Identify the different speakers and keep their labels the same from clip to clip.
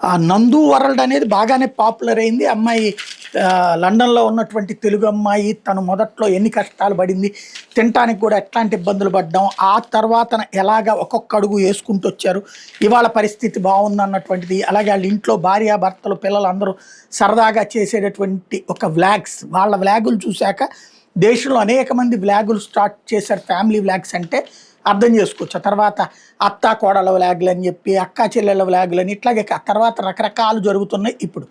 Speaker 1: ఆ 'నందు వరల్డ్' అనేది బాగానే పాపులర్ అయింది. అమ్మాయి లండన్‌లో ఉన్నటువంటి తెలుగు అమ్మాయి. తను మొదట్లో ఎన్ని కష్టాలు పడింది, తినటానికి కూడా ఎట్లాంటి ఇబ్బందులు పడ్డాం, ఆ తర్వాతన ఎలాగా ఒక్కొక్క అడుగు వేసుకుంటూ వచ్చారు, ఇవాళ పరిస్థితి బాగుందన్నటువంటిది. అలాగే వాళ్ళ ఇంట్లో భార్యాభర్తలు పిల్లలందరూ సరదాగా చేసేటటువంటి ఒక వ్లాగ్స్, వాళ్ళ వ్లాగులు చూశాక దేశంలో అనేక మంది వ్లాగులు స్టార్ట్ చేశారు. ఫ్యామిలీ వ్లాగ్స్ అంటే అర్థం చేసుకోవచ్చు. ఆ తర్వాత అత్తా కోడల వ్లాగులు అని చెప్పి, అక్కా చెల్లెళ్ళ వ్లాగులు అని, ఇట్లాగే తర్వాత రకరకాలు జరుగుతున్నాయి. ఇప్పుడు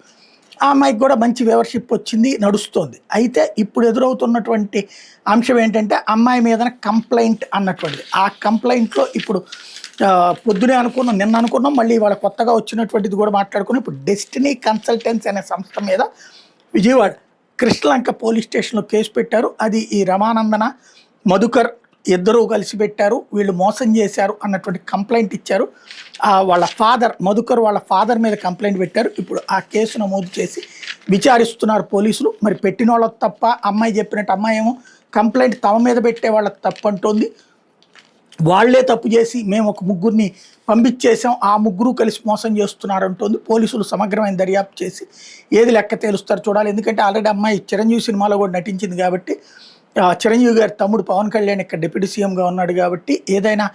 Speaker 1: ఆ అమ్మాయికి కూడా మంచి వ్యూవర్‌షిప్ వచ్చింది, నడుస్తోంది. అయితే ఇప్పుడు ఎదురవుతున్నటువంటి అంశం ఏంటంటే, అమ్మాయి మీదన కంప్లెయింట్ అన్నటువంటిది. ఆ కంప్లెయింట్‌లో ఇప్పుడు పొద్దునే అనుకున్నాం, నిన్న అనుకున్నాం, మళ్ళీ ఇవాళ కొత్తగా వచ్చినటువంటిది కూడా మాట్లాడుకున్నాం. ఇప్పుడు డెస్టినీ కన్సల్టెన్సీ అనే సంస్థ మీద విజయవాడ కృష్ణలంక పోలీస్ స్టేషన్‌లో కేసు పెట్టారు. అది ఈ రమానందన, మధుకర్ ఇద్దరూ కలిసి పెట్టారు. వీళ్ళు మోసం చేశారు అన్నటువంటి కంప్లెయింట్ ఇచ్చారు. వాళ్ళ ఫాదర్ మధుకర్ వాళ్ళ ఫాదర్ మీద కంప్లెయింట్ పెట్టారు. ఇప్పుడు ఆ కేసు నమోదు చేసి విచారిస్తున్నారు పోలీసులు. మరి పెట్టిన వాళ్ళకి తప్ప, అమ్మాయి చెప్పినట్టు అమ్మాయి ఏమో కంప్లెయింట్ తమ మీద పెట్టే వాళ్ళకి తప్పు అంటోంది. వాళ్లే తప్పు చేసి మేము ఒక ముగ్గురిని పంపించేసాం, ఆ ముగ్గురు కలిసి మోసం చేస్తున్నారు అంటోంది. పోలీసులు సమగ్రమైన దర్యాప్తు చేసి ఏది లెక్క తేలుస్తారు చూడాలి. ఎందుకంటే ఆల్రెడీ అమ్మాయి చిరంజీవి సినిమాలో కూడా నటించింది కాబట్టి, చిరంజీవి గారి తమ్ముడు పవన్ కళ్యాణ్ ఇక్కడ డిప్యూటీ సీఎంగా ఉన్నాడు కాబట్టి, ఏదైనా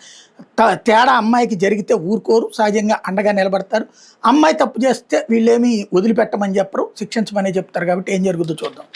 Speaker 1: తేడా అమ్మాయికి జరిగితే ఊరుకోరు, సహజంగా అండగా నిలబడతారు. అమ్మాయి తప్పు చేస్తే వీళ్ళేమీ వదిలిపెట్టమని చెప్పరు, శిక్షించమనే చెప్తారు. కాబట్టి ఏం జరుగుతుందో చూద్దాం.